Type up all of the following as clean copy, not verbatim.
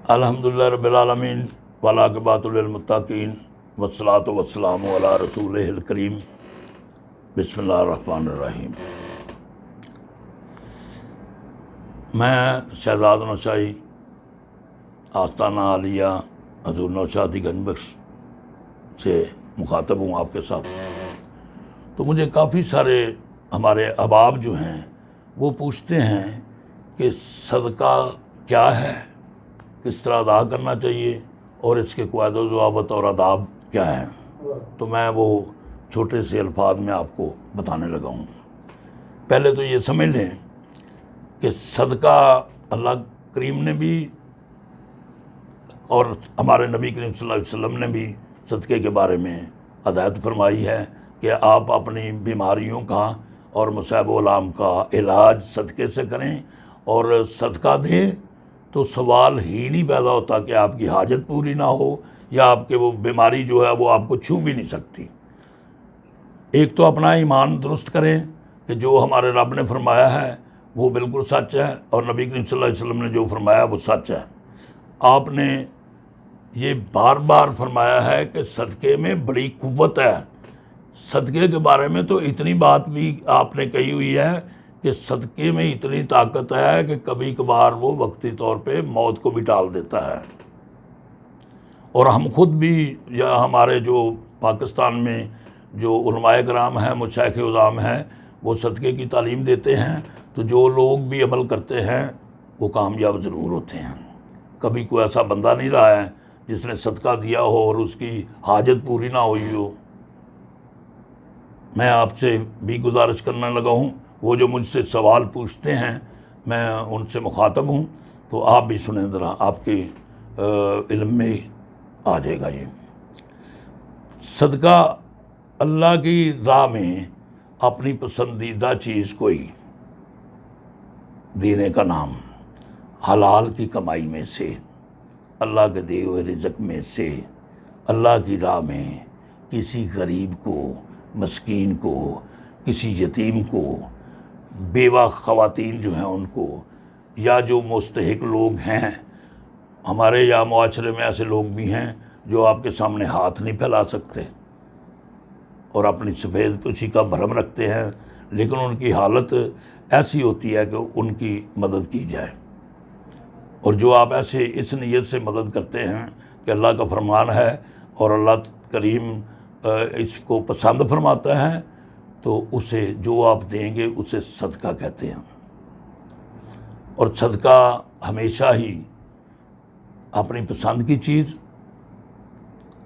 الحمدللہ رب العالمین والعاقبۃ للمتقین والصلاۃ والسلام علی رسولہ الکریم بسم اللہ الرحمن الرحیم۔ میں شہزاد نوشاہی آستانہ عالیہ حضور نوشادی گنج بخش سے مخاطب ہوں آپ کے ساتھ۔ تو مجھے کافی سارے ہمارے احباب جو ہیں وہ پوچھتے ہیں کہ صدقہ کیا ہے، کس طرح ادا کرنا چاہیے اور اس کے قواعد و ضوابط اور آداب کیا ہیں۔ تو میں وہ چھوٹے سے الفاظ میں آپ کو بتانے لگا ہوں۔ پہلے تو یہ سمجھ لیں کہ صدقہ اللہ کریم نے بھی اور ہمارے نبی کریم صلی اللہ علیہ وسلم نے بھی صدقے کے بارے میں ہدایت فرمائی ہے کہ آپ اپنی بیماریوں کا اور مصائب و الام کا علاج صدقے سے کریں، اور صدقہ دیں تو سوال ہی نہیں پیدا ہوتا کہ آپ کی حاجت پوری نہ ہو یا آپ کے وہ بیماری جو ہے وہ آپ کو چھو بھی نہیں سکتی۔ ایک تو اپنا ایمان درست کریں کہ جو ہمارے رب نے فرمایا ہے وہ بالکل سچ ہے، اور نبی کریم صلی اللہ علیہ وسلم نے جو فرمایا وہ سچ ہے۔ آپ نے یہ بار بار فرمایا ہے کہ صدقے میں بڑی قوت ہے۔ صدقے کے بارے میں تو اتنی بات بھی آپ نے کہی ہوئی ہے کہ صدقے میں اتنی طاقت ہے کہ کبھی کبھار وہ وقتی طور پہ موت کو بھی ٹال دیتا ہے۔ اور ہم خود بھی یا ہمارے جو پاکستان میں جو علماء کرام ہیں، مشائخ عظام ہیں، وہ صدقے کی تعلیم دیتے ہیں، تو جو لوگ بھی عمل کرتے ہیں وہ کامیاب ضرور ہوتے ہیں۔ کبھی کوئی ایسا بندہ نہیں رہا ہے جس نے صدقہ دیا ہو اور اس کی حاجت پوری نہ ہوئی ہو۔ میں آپ سے بھی گزارش کرنے لگا ہوں، وہ جو مجھ سے سوال پوچھتے ہیں میں ان سے مخاطب ہوں، تو آپ بھی سنیں ذرا، آپ کے علم میں آ جائے گا۔ یہ صدقہ اللہ کی راہ میں اپنی پسندیدہ چیز کوئی دینے کا نام، حلال کی کمائی میں سے، اللہ کے دیے ہوئے رزق میں سے، اللہ کی راہ میں کسی غریب کو، مسکین کو، کسی یتیم کو، بیوہ خواتین جو ہیں ان کو، یا جو مستحق لوگ ہیں۔ ہمارے یا معاشرے میں ایسے لوگ بھی ہیں جو آپ کے سامنے ہاتھ نہیں پھیلا سکتے اور اپنی سفید پوشی کا بھرم رکھتے ہیں، لیکن ان کی حالت ایسی ہوتی ہے کہ ان کی مدد کی جائے۔ اور جو آپ ایسے اس نیت سے مدد کرتے ہیں کہ اللہ کا فرمان ہے اور اللہ کریم اس کو پسند فرماتا ہے، تو اسے جو آپ دیں گے اسے صدقہ کہتے ہیں۔ اور صدقہ ہمیشہ ہی اپنی پسند کی چیز،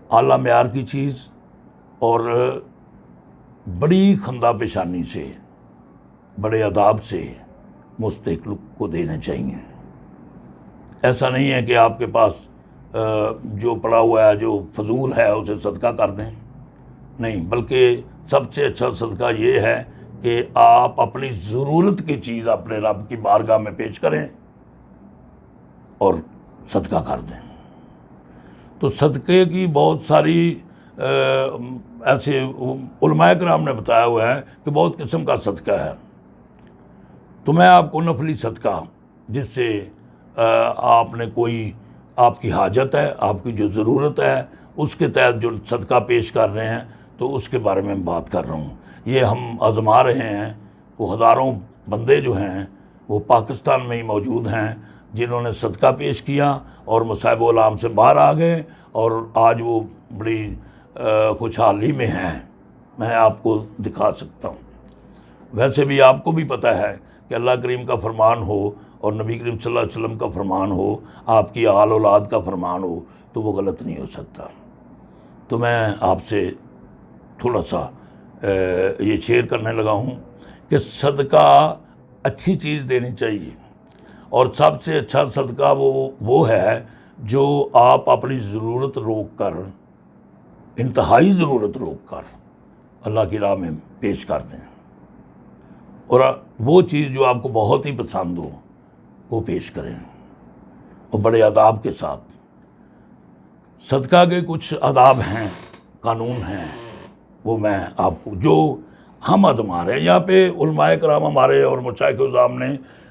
اعلیٰ معیار کی چیز اور بڑی خندہ پیشانی سے، بڑے آداب سے مستحق کو دینے چاہیے۔ ایسا نہیں ہے کہ آپ کے پاس جو پڑا ہوا ہے، جو فضول ہے، اسے صدقہ کر دیں، نہیں، بلکہ سب سے اچھا صدقہ یہ ہے کہ آپ اپنی ضرورت کی چیز اپنے رب کی بارگاہ میں پیش کریں اور صدقہ کر دیں۔ تو صدقے کی بہت ساری ایسے علماء کرام نے بتایا ہوا ہے کہ بہت قسم کا صدقہ ہے۔ تو میں آپ کو نفلی صدقہ، جس سے آپ نے کوئی، آپ کی حاجت ہے، آپ کی جو ضرورت ہے، اس کے تحت جو صدقہ پیش کر رہے ہیں، تو اس کے بارے میں بات کر رہا ہوں۔ یہ ہم آزما رہے ہیں، وہ ہزاروں بندے جو ہیں وہ پاکستان میں ہی موجود ہیں جنہوں نے صدقہ پیش کیا اور مصائب و الام سے باہر آ گئے، اور آج وہ بڑی خوشحالی میں ہیں۔ میں آپ کو دکھا سکتا ہوں۔ ویسے بھی آپ کو بھی پتہ ہے کہ اللہ کریم کا فرمان ہو اور نبی کریم صلی اللہ علیہ وسلم کا فرمان ہو، آپ کی آل اولاد کا فرمان ہو، تو وہ غلط نہیں ہو سکتا۔ تو میں آپ سے تھوڑا سا یہ شیئر کرنے لگا ہوں کہ صدقہ اچھی چیز دینی چاہیے، اور سب سے اچھا صدقہ وہ ہے جو آپ اپنی ضرورت روک کر، انتہائی ضرورت روک کر اللہ کی راہ میں پیش کر دیں، اور وہ چیز جو آپ کو بہت ہی پسند ہو وہ پیش کریں، اور بڑے آداب کے ساتھ۔ صدقہ کے کچھ آداب ہیں، قانون ہیں، وہ میں آپ کو، جو ہم آزما رہے ہیں یہاں پہ، علماء کرام ہمارے اور مشائخ عظام نے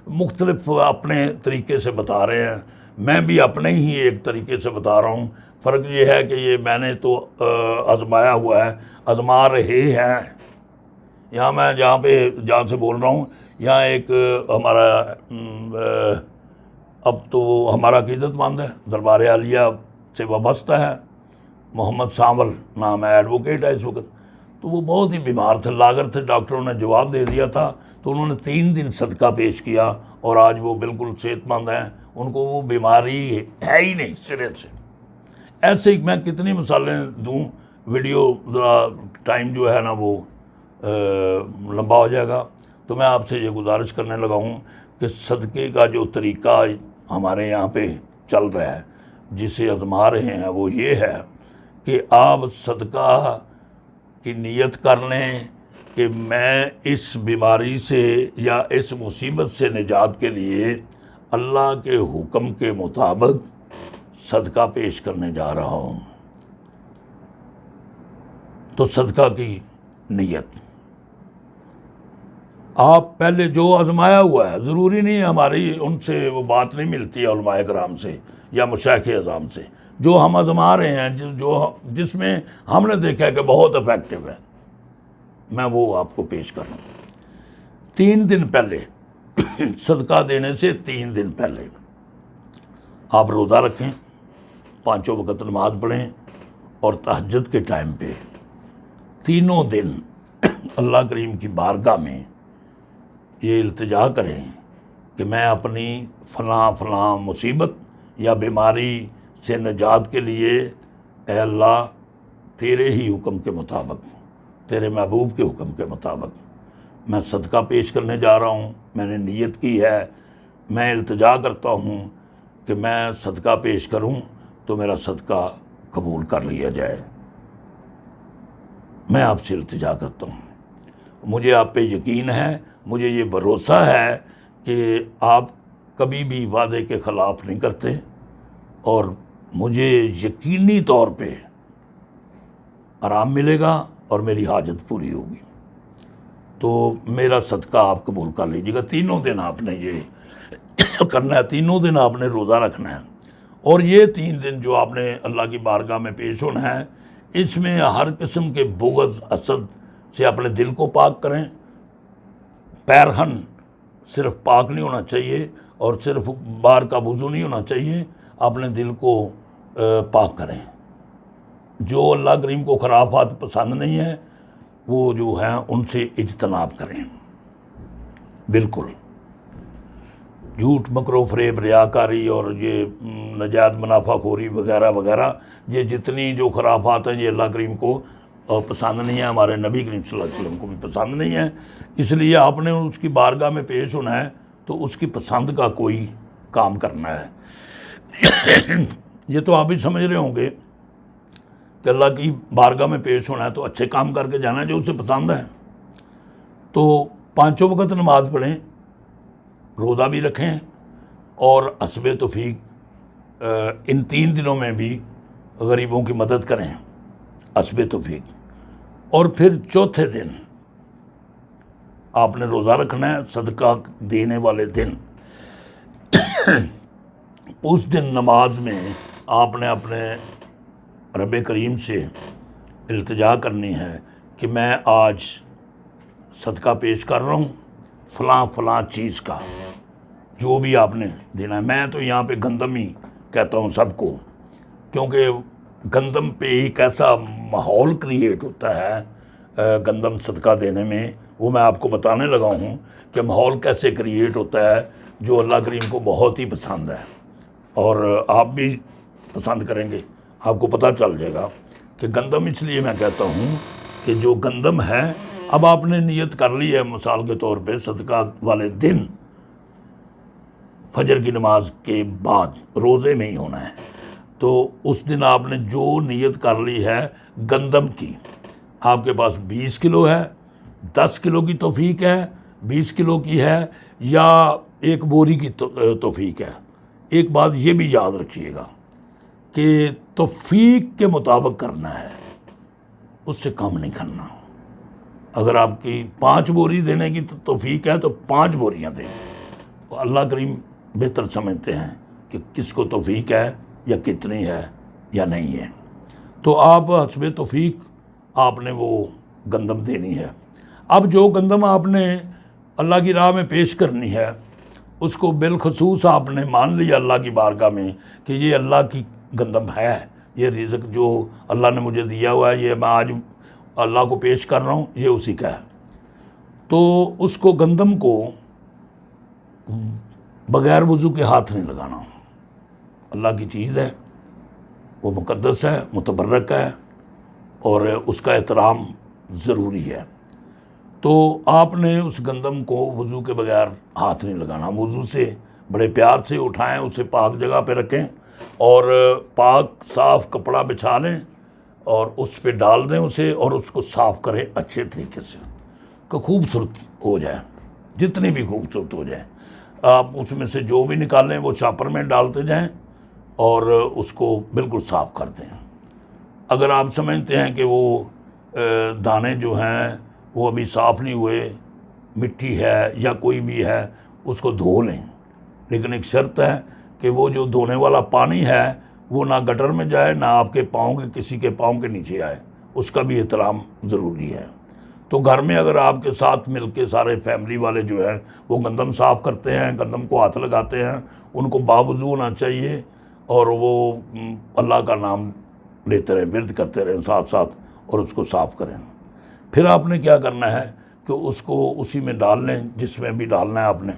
مختلف اپنے طریقے سے بتا رہے ہیں میں بھی اپنے ہی ایک طریقے سے بتا رہا ہوں. فرق یہ ہے کہ یہ میں نے تو آزمایا ہوا ہے, آزما رہے ہیں. یہاں میں جہاں سے بول رہا ہوں, یہاں ایک ہمارا اب تو ہمارا عقیدت مند ہے, دربار عالیہ سے وابستہ ہے, محمد سانول نام ہے, ایڈوکیٹ ہے اس وقت. تو وہ بہت ہی بیمار تھے, لاغر تھے, ڈاکٹروں نے جواب دے دیا تھا, تو انہوں نے 3 دن صدقہ پیش کیا اور آج وہ بالکل صحت مند ہیں, ان کو وہ بیماری ہے ہی نہیں سرے سے. ایسے ہی میں کتنی مثالیں دوں, ویڈیو ذرا ٹائم جو ہے نا وہ لمبا ہو جائے گا. تو میں آپ سے یہ گزارش کرنے لگا ہوں کہ صدقے کا جو طریقہ ہمارے یہاں پہ چل رہا ہے, جسے آزما رہے ہیں, وہ یہ ہے کہ آپ صدقہ کی نیت کر لیں کہ میں اس بیماری سے یا اس مصیبت سے نجات کے لیے اللہ کے حکم کے مطابق صدقہ پیش کرنے جا رہا ہوں. تو صدقہ کی نیت آپ پہلے جو آزمایا ہوا ہے, ضروری نہیں ہماری ان سے وہ بات نہیں ملتی ہے علماء کرام سے یا مشائخ اعظام سے, جو ہم آزما رہے ہیں, جس میں ہم نے دیکھا ہے کہ بہت افیکٹو ہے, میں وہ آپ کو پیش کر رہا ہوں. 3 دن پہلے صدقہ دینے سے 3 دن پہلے آپ روزہ رکھیں, 5 وقت نماز پڑھیں, اور تہجد کے ٹائم پہ 3 دن اللہ کریم کی بارگاہ میں یہ التجا کریں کہ میں اپنی فلاں مصیبت یا بیماری سے نجات کے لیے اے اللہ تیرے ہی حکم کے مطابق, تیرے محبوب کے حکم کے مطابق میں صدقہ پیش کرنے جا رہا ہوں. میں نے نیت کی ہے, میں التجا کرتا ہوں کہ میں صدقہ پیش کروں تو میرا صدقہ قبول کر لیا جائے. میں آپ سے التجا کرتا ہوں, مجھے آپ پہ یقین ہے, مجھے یہ بھروسہ ہے کہ آپ کبھی بھی وعدے کے خلاف نہیں کرتے, اور مجھے یقینی طور پہ آرام ملے گا اور میری حاجت پوری ہوگی. تو میرا صدقہ آپ قبول کر لیجیے گا. 3 دن آپ نے یہ کرنا ہے, 3 دن آپ نے روزہ رکھنا ہے, اور یہ 3 دن جو آپ نے اللہ کی بارگاہ میں پیش ہونا ہے, اس میں ہر قسم کے بغض حسد سے اپنے دل کو پاک کریں. پیرہن صرف پاک نہیں ہونا چاہیے, اور صرف بار کا وضو نہیں ہونا چاہیے, اپنے دل کو پاک کریں. جو اللہ کریم کو خرافات پسند نہیں ہے, وہ جو ہیں ان سے اجتناب کریں. بالکل جھوٹ, مکر و فریب, ریاکاری اور یہ نجات منافع خوری وغیرہ وغیرہ, یہ جتنی جو خرافات ہیں, یہ اللہ کریم کو پسند نہیں ہے, ہمارے نبی کریم صلی اللہ علیہ وسلم کو بھی پسند نہیں ہے. اس لیے آپ نے اس کی بارگاہ میں پیش ہونا ہے تو اس کی پسند کا کوئی کام کرنا ہے. یہ تو آپ بھی سمجھ رہے ہوں گے کہ اللہ کی بارگاہ میں پیش ہونا ہے تو اچھے کام کر کے جانا ہے جو اسے پسند ہے. تو 5 وقت نماز پڑھیں, روزہ بھی رکھیں, اور حسب توفیق ان 3 دنوں میں بھی غریبوں کی مدد کریں حسب توفیق. اور پھر چوتھے دن آپ نے روزہ رکھنا ہے, صدقہ دینے والے دن. اس دن نماز میں آپ نے اپنے رب کریم سے التجا کرنی ہے کہ میں آج صدقہ پیش کر رہا ہوں فلاں چیز کا, جو بھی آپ نے دینا ہے. میں تو یہاں پہ گندم ہی کہتا ہوں سب کو, کیونکہ گندم پہ ایک ایسا ماحول کریٹ ہوتا ہے گندم صدقہ دینے میں, وہ میں آپ کو بتانے لگا ہوں کہ ماحول کیسے کریٹ ہوتا ہے, جو اللہ کریم کو بہت ہی پسند ہے, اور آپ بھی پسند کریں گے. آپ کو پتہ چل جائے گا کہ گندم اس لیے میں کہتا ہوں کہ جو گندم ہے, اب آپ نے نیت کر لی ہے مثال کے طور پہ صدقہ والے دن فجر کی نماز کے بعد روزے میں ہی ہونا ہے, تو اس دن آپ نے جو نیت کر لی ہے گندم کی, آپ کے پاس 20 کلو ہے, 10 کلو کی توفیق ہے, 20 کلو کی ہے, یا 1 بوری کی توفیق ہے. ایک بات یہ بھی یاد رکھیے گا کہ توفیق کے مطابق کرنا ہے, اس سے کم نہیں کرنا. اگر آپ کی 5 بوری دینے کی توفیق ہے تو 5 بوریاں دیں. اللہ کریم بہتر سمجھتے ہیں کہ کس کو توفیق ہے یا کتنی ہے یا نہیں ہے۔ تو آپ حسب توفیق آپ نے وہ گندم دینی ہے۔ اب جو گندم آپ نے اللہ کی راہ میں پیش کرنی ہے اس کو بالخصوص آپ نے مان لیا اللہ کی بارگاہ میں کہ یہ اللہ کی گندم ہے، یہ رزق جو اللہ نے مجھے دیا ہوا ہے، یہ میں آج اللہ کو پیش کر رہا ہوں، یہ اسی کا ہے۔ تو اس کو گندم کو بغیر وضو کے ہاتھ نہیں لگانا، اللہ کی چیز ہے، وہ مقدس ہے، متبرک ہے، اور اس کا احترام ضروری ہے۔ تو آپ نے اس گندم کو وضو کے بغیر ہاتھ نہیں لگانا، وضو سے بڑے پیار سے اٹھائیں، اسے پاک جگہ پہ رکھیں اور پاک صاف کپڑا بچھا لیں اور اس پہ ڈال دیں اسے، اور اس کو صاف کریں اچھے طریقے سے کہ خوبصورت ہو جائے، جتنی بھی خوبصورت ہو جائے۔ آپ اس میں سے جو بھی نکالیں وہ چاپر میں ڈالتے جائیں اور اس کو بالکل صاف کر دیں۔ اگر آپ سمجھتے ہیں کہ وہ دانے جو ہیں وہ ابھی صاف نہیں ہوئے، مٹی ہے یا کوئی بھی ہے، اس کو دھو لیں، لیکن ایک شرط ہے کہ وہ جو دھونے والا پانی ہے وہ نہ گٹر میں جائے، نہ آپ کے پاؤں کے کسی کے پاؤں کے نیچے آئے، اس کا بھی احترام ضروری ہے۔ تو گھر میں اگر آپ کے ساتھ مل کے سارے فیملی والے جو ہیں وہ گندم صاف کرتے ہیں، گندم کو ہاتھ لگاتے ہیں، ان کو باوضو ہونا چاہیے اور وہ اللہ کا نام لیتے رہیں، ورد کرتے رہیں ساتھ ساتھ، اور اس کو صاف کریں۔ پھر آپ نے کیا کرنا ہے کہ اس کو اسی میں ڈال لیں جس میں بھی ڈالنا ہے آپ نے،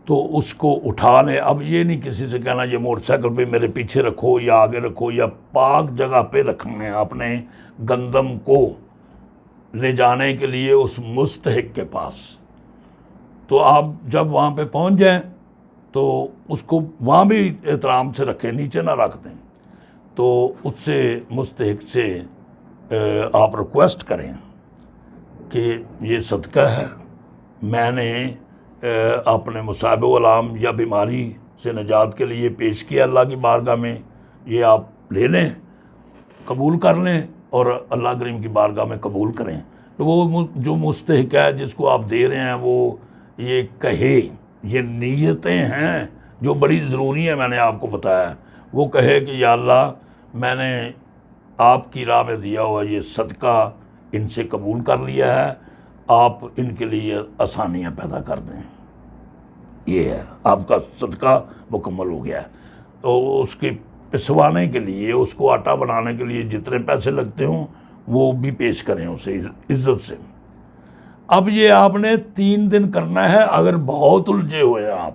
تو اس کو اٹھا لیں۔ اب یہ نہیں کسی سے کہنا یہ موٹر سائیکل پہ میرے پیچھے رکھو یا آگے رکھو، یا پاک جگہ پہ رکھنا ہے آپ نے گندم کو لے جانے کے لیے اس مستحق کے پاس۔ تو آپ جب وہاں پہ پہنچ جائیں تو اس کو وہاں بھی احترام سے رکھیں، نیچے نہ رکھ دیں۔ تو اس سے مستحق سے آپ ریکویسٹ کریں کہ یہ صدقہ ہے، میں نے اپنے مصائب والام یا بیماری سے نجات کے لیے پیش کیا اللہ کی بارگاہ میں، یہ آپ لے لیں، قبول کر لیں اور اللہ کریم کی بارگاہ میں قبول کریں۔ تو وہ جو مستحق ہے جس کو آپ دے رہے ہیں وہ یہ کہے، یہ نیتیں ہیں جو بڑی ضروری ہیں، میں نے آپ کو بتایا، وہ کہے کہ یا اللہ میں نے آپ کی راہ میں دیا ہوا یہ صدقہ ان سے قبول کر لیا ہے، آپ ان کے لیے آسانیاں پیدا کر دیں۔ یہ ہے آپ کا صدقہ مکمل ہو گیا ہے۔ تو اس کے پسوانے کے لیے، اس کو آٹا بنانے کے لیے جتنے پیسے لگتے ہوں وہ بھی پیش کریں اسے عزت سے۔ اب یہ آپ نے 3 دن کرنا ہے۔ اگر بہت الجھے ہوئے ہیں آپ،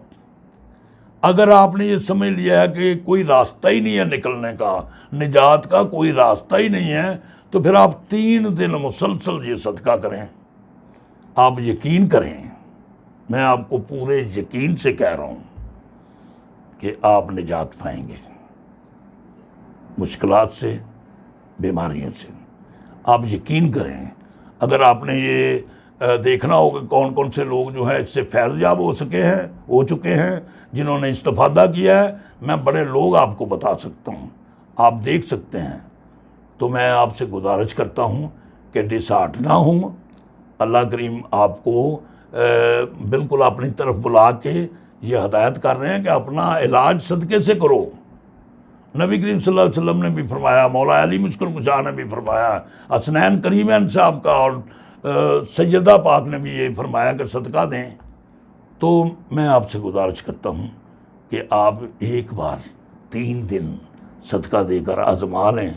اگر آپ نے یہ سمجھ لیا ہے کہ کوئی راستہ ہی نہیں ہے نکلنے کا، نجات کا کوئی راستہ ہی نہیں ہے، تو پھر آپ 3 دن مسلسل یہ صدقہ کریں۔ آپ یقین کریں، میں آپ کو پورے یقین سے کہہ رہا ہوں کہ آپ نجات پائیں گے مشکلات سے، بیماریوں سے۔ آپ یقین کریں۔ اگر آپ نے یہ دیکھنا ہوگا کون کون سے لوگ جو ہیں اس سے فیض یاب ہو چکے ہیں، جنہوں نے استفادہ کیا ہے، میں بڑے لوگ آپ کو بتا سکتا ہوں، آپ دیکھ سکتے ہیں۔ تو میں آپ سے گزارش کرتا ہوں کہ ڈسہارٹ نہ ہوں۔ اللہ کریم آپ کو بالکل اپنی طرف بلا کے یہ ہدایت کر رہے ہیں کہ اپنا علاج صدقے سے کرو۔ نبی کریم صلی اللہ علیہ وسلم نے بھی فرمایا، مولا علی مشکل کشا نے بھی فرمایا، حسنین کریمین صاحب کا اور سیدہ پاک نے بھی یہ فرمایا کہ صدقہ دیں۔ تو میں آپ سے گزارش کرتا ہوں کہ آپ ایک بار 3 دن صدقہ دے کر آزما لیں،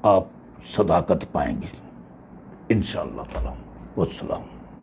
آپ صداقت پائیں گے انشاءاللہ تعالی۔ والسلام۔